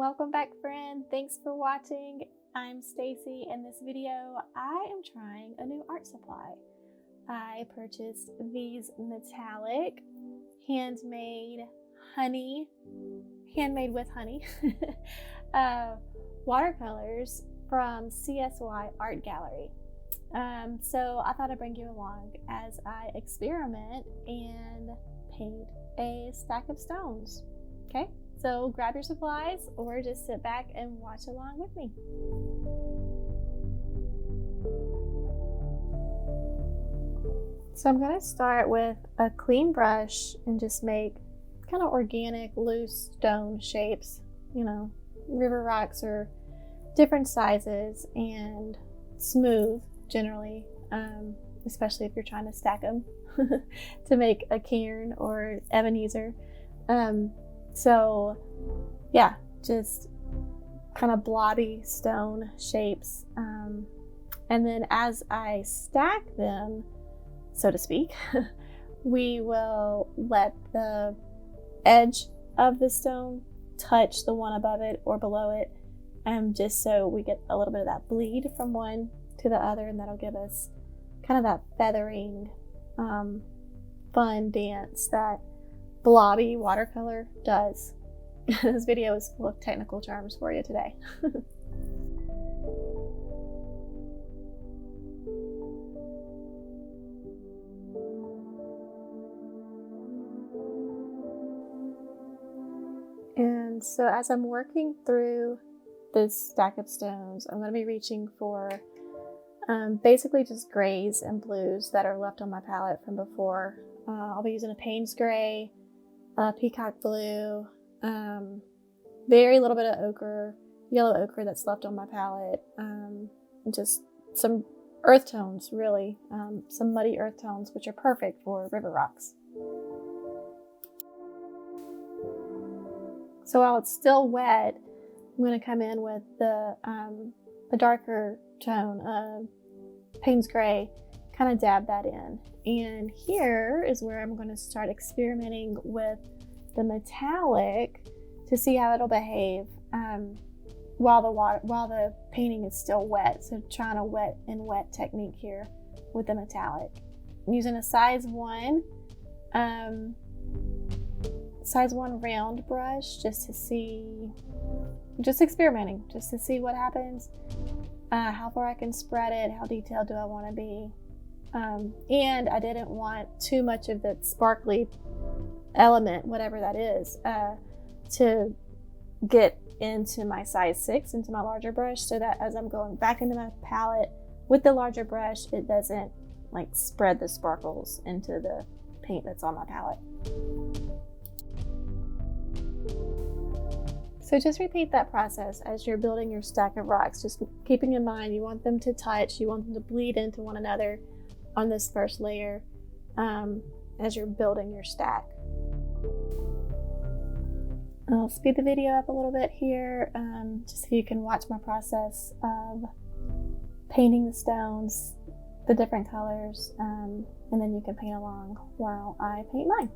Welcome back, friend. Thanks for watching. I'm Stacy. In this video, I am trying a new art supply. I purchased these metallic, handmade with honey, watercolors from CSY Art Gallery. So I thought I'd bring you along as I experiment and paint a stack of stones. Okay, so grab your supplies or just sit back and watch along with me. So I'm going to start with a clean brush and just make kind of organic, loose stone shapes, river rocks or different sizes, and smooth generally, especially if you're trying to stack them to make a cairn or Ebenezer. So yeah, just kind of blobby stone shapes. And then as I stack them, so to speak, we will let the edge of the stone touch the one above it or below it, just so we get a little bit of that bleed from one to the other, and that'll give us kind of that feathering, fun dance that blobby watercolor does. This video is full of technical terms for you today. And so as I'm working through this stack of stones, I'm going to be reaching for basically just grays and blues that are left on my palette from before. I'll be using a Payne's gray, peacock blue, very little bit of ochre, yellow ochre that's left on my palette, just some earth tones, really, some muddy earth tones, which are perfect for river rocks. So while it's still wet, I'm going to come in with the darker tone, Payne's gray, kind of dab that in. And here is where I'm going to start experimenting with the metallic to see how it'll behave while the painting is still wet. So trying a wet and wet technique here with the metallic. I'm using a size 1 round brush just experimenting, just to see what happens, how far I can spread it, how detailed do I want to be. And I didn't want too much of that sparkly element, whatever that is, to get into my size 6, into my larger brush, so that as I'm going back into my palette with the larger brush, it doesn't like spread the sparkles into the paint that's on my palette. So just repeat that process as you're building your stack of rocks, just keeping in mind you want them to touch, you want them to bleed into one another on this first layer as you're building your stack. I'll speed the video up a little bit here, just so you can watch my process of painting the stones, the different colors, and then you can paint along while I paint mine.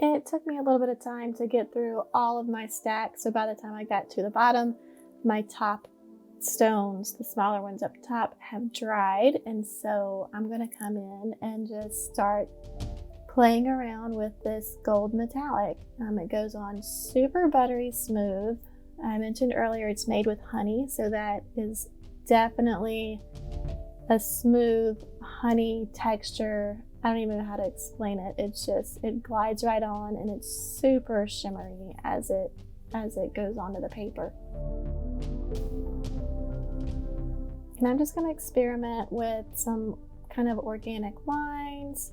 It took me a little bit of time to get through all of my stacks, so by the time I got to the bottom, my top stones, the smaller ones up top, have dried, and so I'm gonna come in and just start playing around with this gold metallic. It goes on super buttery smooth. I mentioned earlier it's made with honey, so that is definitely a smooth honey texture. I don't even know how to explain it. It glides right on, and it's super shimmery as it goes onto the paper. And I'm just going to experiment with some kind of organic lines.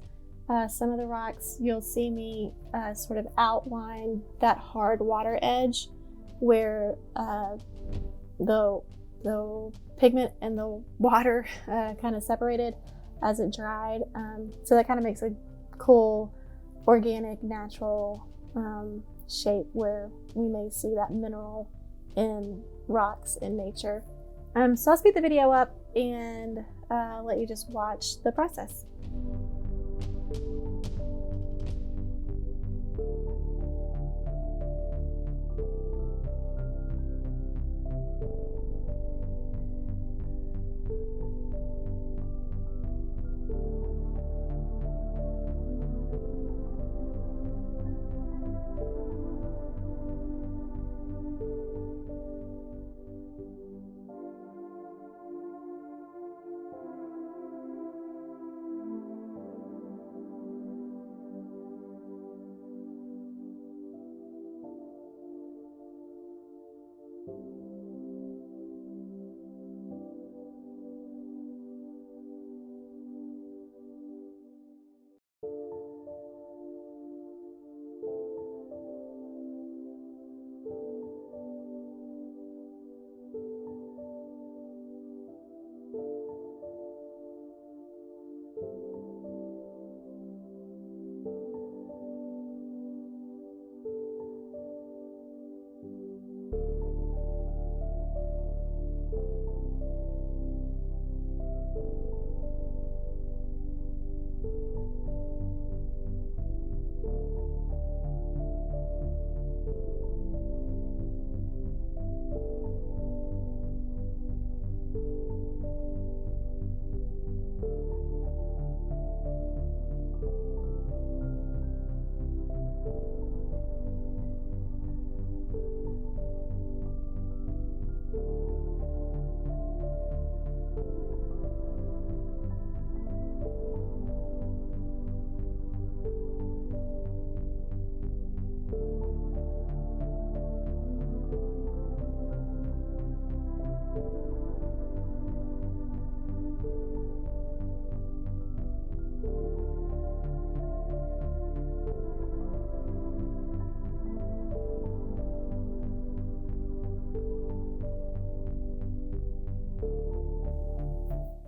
Some of the rocks, you'll see me sort of outline that hard water edge where the pigment and the water kind of separated as it dried. So that kind of makes a cool, organic, natural shape where we may see that mineral in rocks in nature. So I'll speed the video up and let you just watch the process.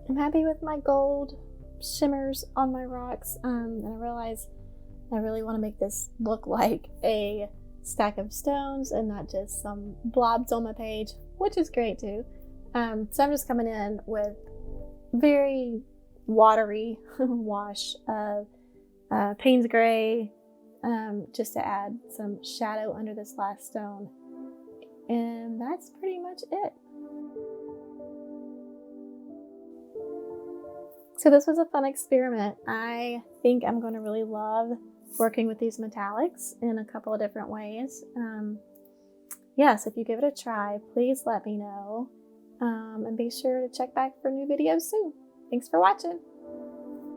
I'm happy with my gold shimmers on my rocks, and I realize I really want to make this look like a stack of stones and not just some blobs on my page, which is great too. So I'm just coming in with very watery wash of Payne's Gray, just to add some shadow under this last stone. And that's pretty much it. So this was a fun experiment. I think I'm going to really love working with these metallics in a couple of different ways. Yes, if you give it a try, please let me know. And be sure to check back for new videos soon. Thanks for watching.